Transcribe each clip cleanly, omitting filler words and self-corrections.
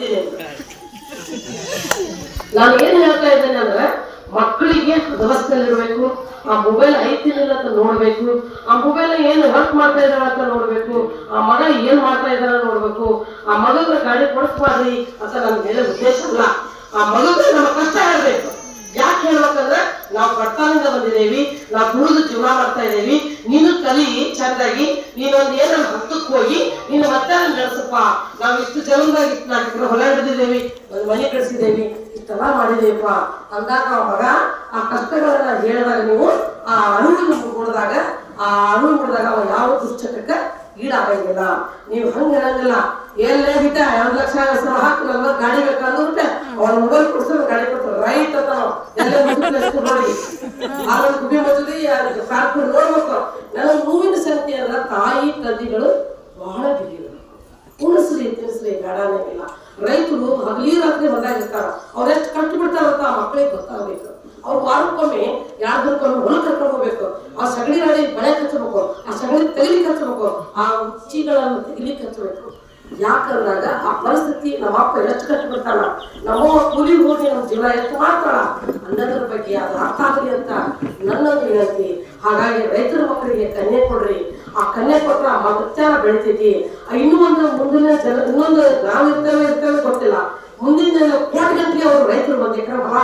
ಬರ್ತೀನಿ ಅಂತ. ನಾನು ಏನ್ ಹೇಳ್ತಾ ಇದ್ದೇನೆ ಅಂದ್ರೆ ಮಕ್ಕಳಿಗೆ ವ್ಯವಸ್ಥೆಯಲ್ಲಿರ್ಬೇಕು. ಆ ಮೊಬೈಲ್ ಐತಿಲ್ಲ ಅಂತ ನೋಡ್ಬೇಕು. ಆ ಮೊಬೈಲ್ ಏನು ವರ್ಕ್ ಮಾಡ್ತಾ ಇದ್ದಾರ ಅಂತ ನೋಡ್ಬೇಕು. ಆ ಮಗ ಏನ್ ಮಾಡ್ತಾ ಇದ್ದಾರ ನೋಡ್ಬೇಕು. ಆ ಮಗನ ಗಾಡಿ ಕೊಡಿಸ್ಬಾರ್ರಿ ಅಂತ ನನ್ ಮೇಲೆ ಉದ್ದೇಶ ಅಲ್ಲ. ಆ ಮಗಗೆ ನಮ್ಮ ಕಷ್ಟ ಹೇಳ್ಬೇಕು. ಯಾಕೆ ಹೇಳ್ಬೇಕಂದ್ರೆ ನಾವು ಬಡತನದಿಂದ ಬಂದಿದ್ದೇವಿ, ನಾವು ದುಡಿದು ಜೀವನ ಮಾಡ್ತಾ ಇದ್ದೇವಿ. ನೀನು ಕಲಿ ಚಂದಾಗಿ, ನೀನೊಂದು ಏನ ಹತ್ತಕ್ಕೆ ಹೋಗಿ ನೀನು ಮತ್ತೆ ನಡೆಸಪ್ಪ. ನಾವು ಇಷ್ಟು ಜನ್ಮದಾಗಿ ನಾಲ್ಕು ಹೊಲ ಹಿಡಿದಿದ್ದೇವಿ, ಒಂದು ಮನೆ ಕಳಿಸಿದ್ದೇವಿ, ಇಷ್ಟೆಲ್ಲ ಮಾಡಿದೇವಪ್ಪ ಅಂದಾಗ ಆ ಮಗ ಆ ಕಷ್ಟಗಳನ್ನ ಹೇಳಿದಾಗ ನೀವು ಆ ಅರಿವು ಮೂಡಿದಾಗ ಅವ ಯಾವ ದುಶ್ಚಟಕ್ಕೆ ಈಡಾಗಂಗಿಲ್ಲ. ನೀವು ಹಂಗ ಹೇಳಂಗಿಲ್ಲ. ಎಲ್ಲೇ ಬಿಟ್ಟ 2 ಲಕ್ಷ ಹಾಕಿ ನನ್ನ ಗಾಡಿ ಬೇಕಂದ್ರೆ ಅವ್ನ ಮೊಬೈಲ್ ಕೊಡ್ಸೋದು ಗಾಡಿ ಕೊಡ್ತಾರೆ ರೈಟ್ ಅಂತ. ನಾವು ಎಲ್ಲ ನೋಡಿ ಅದನ್ನು ಗುಬಿ ಮಜದಿ ಫ್ಯಾಕ್ಟ್ರಿ ನೋಡ್ಬೇಕು. ನನಗೆ ನೋವಿನ ಸಂಖ್ಯೆ ಅಲ್ಲ, ತಾಯಿ ತಂದೆಗಳು ಬಹಳ ಬಿಗಿಗಳು. ಉಣಿಸ್ರಿ ತಿನ್ಸ್ರಿ ಬೇಡಾನಿಲ್ಲ. ರೈತರು ಹಗಲಿ ರಾತ್ರಿ ಹೊರದಾಗಿರ್ತಾರ. ಅವ್ರೆಷ್ಟು ಕಷ್ಟ ಬಿಡ್ತಾರಂತ ಆ ಮಕ್ಕಳಿಗೆ ಗೊತ್ತಾಗಬೇಕು. ಅವ್ರು ವಾರಕ್ಕೊಮ್ಮೆ 2 ದಿನಕ್ಕೊಮ್ಮೆ ಹೊಲ ಕರ್ಕೊಂಡು ಹೋಗ್ಬೇಕು. ಆ ಸಗಣಿ ರಾಡಿ ಬಳೆ ಕಚ್ಚಬೇಕು, ಆ ಸಗಣಿ ತೆಗಿಲಿಕ್ಕೆ ಹಚ್ಚಬೇಕು, ಆ ಉಚ್ಚಿಗಳನ್ನು ತೆಗಿಲಿಕ್ಕೆ ಹಚ್ಚಬೇಕು. ಯಾಕಂದಾಗ ಆ ಪರಿಸ್ಥಿತಿ ನಮ್ಮ ಅಪ್ಪ ಎಷ್ಟು ಕಷ್ಟ ಬಿಡ್ತಾಳ, ನಮ್ಮ ಕೂಲಿ ಹೋಗಿ ನಮ್ಮ ಜೀವನ ಎಷ್ಟು ಮಾಡ್ತಾಳ ಅನ್ನೋದ್ರ ಬಗ್ಗೆ ಅದು ಅರ್ಥ ಆಗಲಿ ಅಂತ ನನ್ನೊಂದು ವಿನಂತಿ. ಹಾಗಾಗಿ ರೈತರ ಮಕ್ಕಳಿಗೆ ಕನ್ಯೆ ಕೊಡ್ರಿ. ಆ ಕನ್ಯೆ ಕೊಟ್ರ ಆ ಮತ್ಯಾನ ಬೆಳಿತೈತಿ. ಇನ್ನೊಂದು ನಾವು ಇರ್ತೇವೆ ಗೊತ್ತಿಲ್ಲ. ಮುಂದಿನ ಕೋಟಿ ಗಂಟೆಗೆ ಅವರು ರೈತರು ಬಂದ ಎಕರೆ ಹೊಲ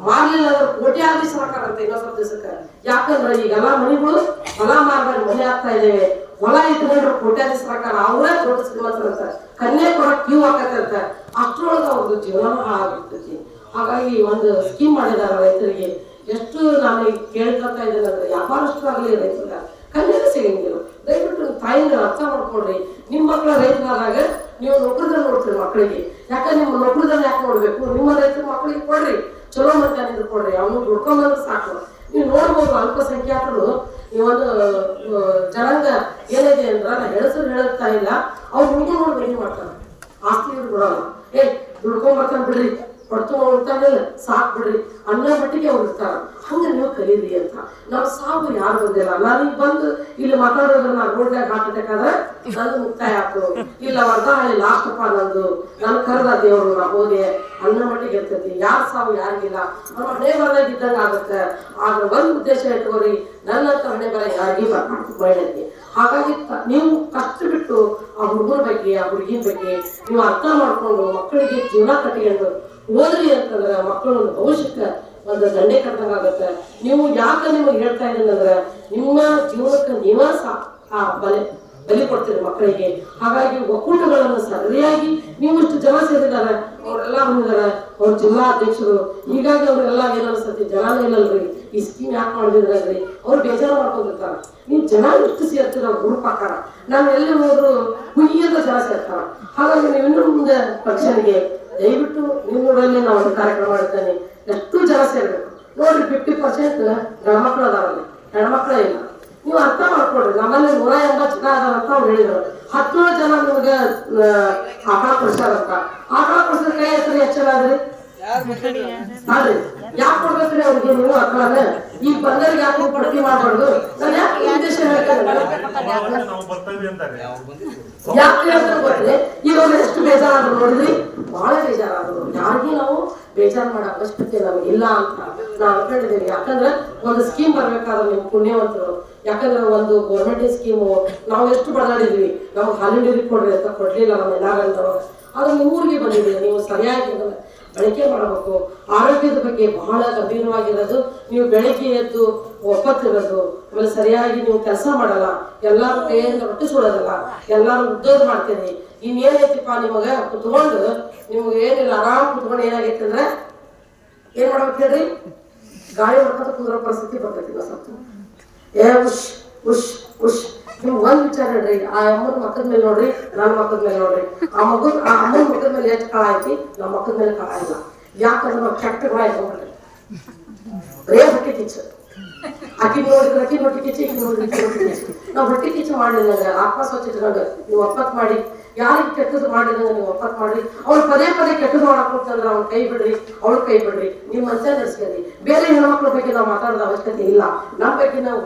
ಮಾರ್ಲಿಲ್ಲ ಅಂದ್ರೆ ಕೋಟ್ಯಾಧೀಶ ಸಾಕಾಗತ್ತೆ ಇನ್ನೊಂದ್ ಸ್ವಲ್ಪ ದಿವಸಕ್ಕೆ. ಯಾಕಂದ್ರೆ ಈಗೆಲ್ಲ ಮನೆಗಳು ಹೊಲ ಮಾರ್ದಾಗ ಮನೆ ಆಗ್ತಾ ಇದ್ದೇವೆ. ಹೊಲ ಇಟ್ಕೊಂಡ್ರೆ ಕೋಟ್ಯಾಧೀಶ ಸಾಕಾರ, ಅವರೇ ದೊಡ್ಡ ಶ್ರೀಮಂತರಂತ ಕನ್ಯೆ ಕೊಡಕ್ ಕ್ಯೂ ಹಾಕತ್ತಂತ. ಅಷ್ಟ್ರೊಳಗ ಅವ್ರದ್ದು ಜೀವನ ಹಾಳಾಗಿರ್ತೈತಿ. ಹಾಗಾಗಿ ಒಂದು ಸ್ಕೀಮ್ ಮಾಡಿದಾರ ರೈತರಿಗೆ. ಎಷ್ಟು ನಾನು ಕೇಳ್ಕೊತಾ ಇದ್ದೇನೆ ಅಂದ್ರೆ ವ್ಯಾಪಾರಸ್ಥರಾಗಲಿ ರೈತರ ಕನ್ಯೆನೇ ಸಿಗಂಗಿಲ್ಲ. ದಯವಿಟ್ಟು ತಾಯಿನ ಅರ್ಥ ಮಾಡ್ಕೊಡ್ರಿ. ನಿಮ್ಮ ಮಕ್ಕಳ ರೈತರಾದಾಗ ನೀವು ನೌಕರಿದ ನೋಡ್ತೀರಿ ಮಕ್ಕಳಿಗೆ. ಯಾಕಂದ್ರೆ ನಿಮ್ಮ ನೌಕರಿದಲ್ಲಿ ಯಾಕೆ ನೋಡ್ಬೇಕು? ನಿಮ್ಮ ರೈತರ ಮಕ್ಕಳಿಗೆ ಕೊಡ್ರಿ, ಚಲೋ ಮಧ್ಯಾಹ್ನ ಕೊಡ್ರಿ. ಅವನು ದುಡ್ಕೊಂಡ್ಬಂದ್ರೆ ಸಾಕು. ನೀವು ನೋಡ್ಬೋದು ಅಲ್ಪಸಂಖ್ಯಾತರು ಈ ಒಂದು ಜನಾಂಗ ಏನಿದೆ ಅಂದ್ರ ಹೆಸರು ಹೇಳ್ತಾ ಇಲ್ಲ. ಅವ್ರು ಹುಡುಗ ನೋಡಿ ಬೆಳಿ ಮಾಡ್ತಾರೆ. ಆಸ್ತಿ ಬಿಡೋಲ್ಲ. ದುಡ್ಕೊಂಡ್ಬರ್ತಾನೆ ಬಿಡ್ರಿ, ಹೊಡ್ತು ಉಳ್ತಾನಿಲ್ಲ ಸಾಕ್ ಬಿಡ್ರಿ ಅನ್ನೋ ಮಟ್ಟಿಗೆ ಅವ್ರು ಇರ್ತಾರ. ಹಂಗ ನೀವು ಕಲೀರಿ ಅಂತ. ನಾವು ಸಾವು ಯಾರು ಬಂದಿಲ್ಲ. ನಾನೀಗ ಬಂದು ಇಲ್ಲಿ ಮಾತಾಡೋದ್ರ ನಾನು ರೋಡ್ನಾಗ ಹಾರ್ಟ್ ಅಟ್ಯಾಕ್ ಆದ್ರೆ ನಂದು ಮುಕ್ತಾಯ ಆಯ್ತು. ಇಲ್ಲ ವರ್ಗಾವಣೆ ಲಾಸ್ಟಪ್ಪ ನಂದು, ನನ್ ಕರೆದ ದೇವರು ನಾ ಹೋದೆ ಅನ್ನೋ ಮಟ್ಟಿಗೆ ಇರ್ತೈತಿ. ಯಾರು ಸಾವು ಯಾರಿಗಿಲ್ಲ. ನಮ್ಮ ಹಣೆ ಬರದಾಗ ಇದ್ದಂಗ ಆಗುತ್ತೆ. ಆದ್ರೆ ಒಂದ್ ಉದ್ದೇಶ ಇಟ್ಕೋರಿ, ನನ್ನಂತ ಹಣೆ ಬರ ಯಾರಿಗೂ ಬಯಲೈತಿ. ಹಾಗಾಗಿ ನೀವು ಕಷ್ಟ ಬಿಟ್ಟು ಆ ಹುಡುಗರ ಬಗ್ಗೆ ಆ ಹುಡುಗಿನ ಬಗ್ಗೆ ನೀವು ಅರ್ಥ ಮಾಡ್ಕೊಂಡು ಮಕ್ಕಳಿಗೆ ಜೀವನ ಕಟ್ಟಿಕೊಂಡು ಓದ್ರಿ ಅಂತಂದ್ರೆ ಮಕ್ಕಳು ಭವಿಷ್ಯಕ್ಕೆ ಒಂದು ದಂಡೆ ಕಟ್ಟಂಗಾಗತ್ತೆ. ನೀವು ಯಾಕೆ ನಿಮಗೆ ಹೇಳ್ತಾ ಇದ್ದೀನಿ ಅಂದ್ರೆ ನಿಮ್ಮ ಜೀವನಕ್ಕೆ ನೀವೇ ಆ ಬಲಿ ಕೊಡ್ತೀರಿ ಮಕ್ಕಳಿಗೆ. ಹಾಗಾಗಿ ಒಕ್ಕೂಟಗಳನ್ನು ಸರಿಯಾಗಿ ನೀವು ಇಷ್ಟು ಜನ ಸೇರಿದ್ದಾರೆ, ಅವರೆಲ್ಲ ಬಂದಿದ್ದಾರೆ, ಅವ್ರ ಜಿಲ್ಲಾ ಅಧ್ಯಕ್ಷರು. ಹೀಗಾಗಿ ಅವ್ರೆಲ್ಲ ಏನ್ ಅನ್ಸತಿ, ಜನಾನೇ ಇಲ್ಲಲ್ರಿ ಈ ಸ್ಕೀಮ್ ಯಾಕೆ ಮಾಡಿದ್ರಲ್ರಿ ಅವ್ರು ಬೇಜಾರು ಮಾಡ್ಕೊಂಡಿರ್ತಾರ. ನೀವು ಜನ ಎಷ್ಟು ಸೇರ್ತೀರ ಗ್ರೂಪ್ ಹಾಕಾರ. ನಾನು ಎಲ್ಲಿ ಹೋದ್ರು ಹುಯ್ಯದ ಜನ ಸೇರ್ತಾರ. ಹಾಗಾಗಿ ನೀವು ಇನ್ನು ಮುಂದೆ ಫಂಕ್ಷನ್ಗೆ ದಯವಿಟ್ಟು ನಿಮ್ಮೂರಲ್ಲಿ ನಾವು ಒಂದು ಕಾರ್ಯಕ್ರಮ ಮಾಡ್ತೇನೆ. ಎಷ್ಟು ಜನ ಸೇರ್ಬೇಕು ನೋಡ್ರಿ. 50% ಗಂಡ್ಮಕ್ಳು ಅದಾರಲ್ಲಿ, ಹೆಣ್ಮಕ್ಳೇ ಇಲ್ಲ. ನೀವು ಅರ್ಥ ಮಾಡ್ಕೊಡ್ರಿ. ನಮ್ಮಲ್ಲಿ 180 ಜನ ಅದಾರ ಅಂತ ಅವ್ರು ಹೇಳಿದ್ರು. 17 ಜನ ನಿಮ್ಗೆ ಆಕಳ ಕೊಡ್ಸಾರಂತ. ಆಕಳ ಕೊಡ್ಸಿದ ಕೈ ಹೆಸರು ಎಷ್ಟು ಜನ ಆದ್ರಿ? ಅಲ್ರಿ ಯಾಕೆ ಕೊಡ್ಬೇಕ್ರಿ ಅವ್ರಿಗೆ ನೀವು ಆಕಳನ್ನ? ಈಗ ಬಂದವ್ರಿಗೆ ಯಾಕೆ ಪಟ್ಟಿ ಮಾಡ್ಬಾರ್ದು? ನಾನು ಯಾಕೆ ಉದ್ದೇಶ ಹೇಳ್ತೇನೆ ಯಾಕೆ ಹೇಳ್ತಾರೆ ಗೊತ್ತ್ರಿ? ಈಗ ಅವ್ರು ಎಷ್ಟು ಬೇಜಾರಾದ್ರು ನೋಡಿದ್ರಿ, ಬಹಳ ಬೇಜಾರಾದ್ರು. ಯಾರಿಗೂ ನಾವು ಬೇಜಾರು ಮಾಡೋ ಅವಶ್ಯಕತೆ ನಮ್ಗೆ ಇಲ್ಲ ಅಂತ ನಾವು ಅನ್ಕೊಂಡಿದ್ದೀವಿ. ಯಾಕಂದ್ರೆ ಒಂದು ಸ್ಕೀಮ್ ಬರ್ಬೇಕಾದ್ರೆ ನಿಮ್ ಪುಣ್ಯವಂತರು. ಯಾಕಂದ್ರೆ ಒಂದು ಗೌರ್ಮೆಂಟ್ ಸ್ಕೀಮು ನಾವು ಎಷ್ಟು ಬಡದಾಡಿದ್ವಿ. ನಮ್ಗೆ ಹಾಲಿನ ಡೈರಿ ಕೊಡ್ರಿ ಅಂತ ಕೊಡ್ಲಿಲ್ಲ ನಮ್ಮ ಎಲ್ಲಾರಂತವ್ರು. ಅದು ಊರಿಗೆ ಬಂದಿದೆ. ನೀವು ಸರಿಯಾಗಿ ಬಳಕೆ ಮಾಡಬೇಕು. ಆರೋಗ್ಯದ ಬಗ್ಗೆ ಬಹಳ ಗಂಭೀರವಾಗಿರೋದು. ನೀವು ಬೆಳಗ್ಗೆ ಎದ್ದು ಒಪ್ಪತ್ತಿರೋದು, ಆಮೇಲೆ ಸರಿಯಾಗಿ ನೀವು ಕೆಲಸ ಮಾಡಲ್ಲ, ಎಲ್ಲಾರು ಕೈಯಿಂದ ರೊಟ್ಟಿ ಸುಡೋದಲ್ಲ, ಎಲ್ಲಾರು ಉದ್ಯೋಗ ಮಾಡ್ತೀರಿ. ಇನ್ನೇನೈತಿಪ್ಪ ನಿಮಗ ಕುತ್ಕೊಂಡು ನಿಮ್ಗೆ ಏನಿಲ್ಲ ಆರಾಮ್ ಕುತ್ಕೊಂಡು ಏನಾಗೈತೆ ಅಂದ್ರೆ ಏನ್ ಮಾಡ್ಬೇಕು ಹೇಳ್ರಿ? ಗಾಳಿ ಹೊಡ್ಕೊಂತ ಕುಂದ್ರೋ ಪರಿಸ್ಥಿತಿ ಬರ್ತೈತಿ. ಉಶ್ ಉಶ್ ಉಶ್. ನಿಮ್ಗೆ ಒಂದ್ ವಿಚಾರ ಹೇಳ್ರಿ, ಆ ಅಮ್ಮನ ಮಕ್ಕದ ಮೇಲೆ ನೋಡ್ರಿ, ನನ್ನ ಮಕ್ಕದ ಮೇಲೆ ನೋಡ್ರಿ. ಆ ಅಮ್ಮನ ಮಕ್ಕದ ಮೇಲೆ ಎಷ್ಟು ಕಾಳ ಐತಿ, ನಮ್ಮ ಮಕ್ಕದ ಮೇಲೆ ಕಾಳ ಇಲ್ಲ. ಯಾಕಂದ್ರೆ ನಾವು ಕೆಟ್ಟಗಳ ಇಟ್ಕೊಂಡ್ರಿ ಬರೇ ಹೊಟ್ಟೆ ಕಿಚ್ಚು. ಆಕಿ ನೋಡಿದ್ರೆ ಅಕ್ಕಿ ಹೊಟ್ಟೆ ಕಿಚ್ಚು, ಈಗ ನೋಡ್ರಿ ಹೊಟ್ಟೆ ಕಿಚ್ಚು. ನಾವು ಹೊಟ್ಟೆ ಕಿಚ್ಚು ಮಾಡಿದಂಗ ಆತ್ಮ ಸ್ವಚ್ಛ ಇಟ್ಕೊಂಡ್ರೆ ನೀವು ಒಪ್ಪತ್ ಮಾಡಿ, ಯಾರಿಗೆ ಕೆಟ್ಟದ್ದು ಮಾಡಿದಂಗ ನೀವು ಒಪ್ಪತ್ ಮಾಡಿ. ಅವ್ರು ಪದೇ ಕೆಟ್ಟದ್ದು ಮಾಡಕ್ಕೋತಂದ್ರೆ ಅವ್ನ ಕೈ ಬಿಡ್ರಿ, ಅವ್ಳ ಕೈ ಬಿಡ್ರಿ, ನೀವು ಮನುಷ್ಯ ನಡೆಸ್ಕರಿ. ಬೇರೆ ಹೆಣ್ಮಕ್ಳ ಬಗ್ಗೆ ನಾವು ಮಾತಾಡೋದ ಅವಶ್ಯಕತೆ ಇಲ್ಲ. ನಮ್ಮ ಬಗ್ಗೆ ನಾವು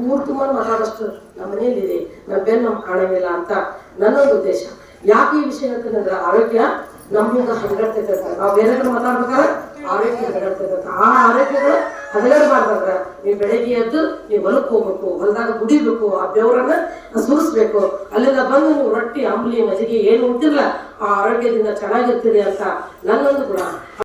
ಊರು ತುಂಬ ಮಾತಾಡೋಷ್ಟು ನಮ್ಮ ಮನೆಯಲ್ಲಿದೆ, ನಮ್ಮ ಬೆನ್ನು ನಮ್ಗೆ ಕಾಣಂಗಿಲ್ಲ ಅಂತ ನನ್ನೊಂದು ಉದ್ದೇಶ. ಯಾಕೆ ಈ ವಿಷಯ ಅಂತಂದ್ರೆ ಆರೋಗ್ಯ ನಮ್ಮಿಂದ ಹದಗೆಡ್ತೈತೆ. ನಾವು ಬೇರೆ ಕಡೆ ಮಾತಾಡ್ಬೇಕಾದ್ರೆ ಆರೋಗ್ಯ ಹದಗೆಡ್ತೈತೆ. ಆ ಆರೋಗ್ಯಗಳು ಹದಗೆಡಬಾರ್ದಂದ್ರ ನೀವು ಬೆಳಗ್ಗೆ ಎದ್ದು ನೀವು ಹೊಲಕ್ಕೆ ಹೋಗ್ಬೇಕು, ಹೊಲದಾಗ ದುಡಿಬೇಕು, ಆ ಬೆವರನ್ನ ಸುರಿಸ್ಬೇಕು. ಅಲ್ಲಿಂದ ಬಂದು ನೀವು ರೊಟ್ಟಿ ಅಂಬ್ಲಿ ಮಜ್ಜಿಗೆ ಏನು ಉಂಟಿಲ್ಲ ಆ ಆರೋಗ್ಯದಿಂದ ಚೆನ್ನಾಗಿರ್ತೀರಿ ಅಂತ ನನ್ನೊಂದು ಗುಣ.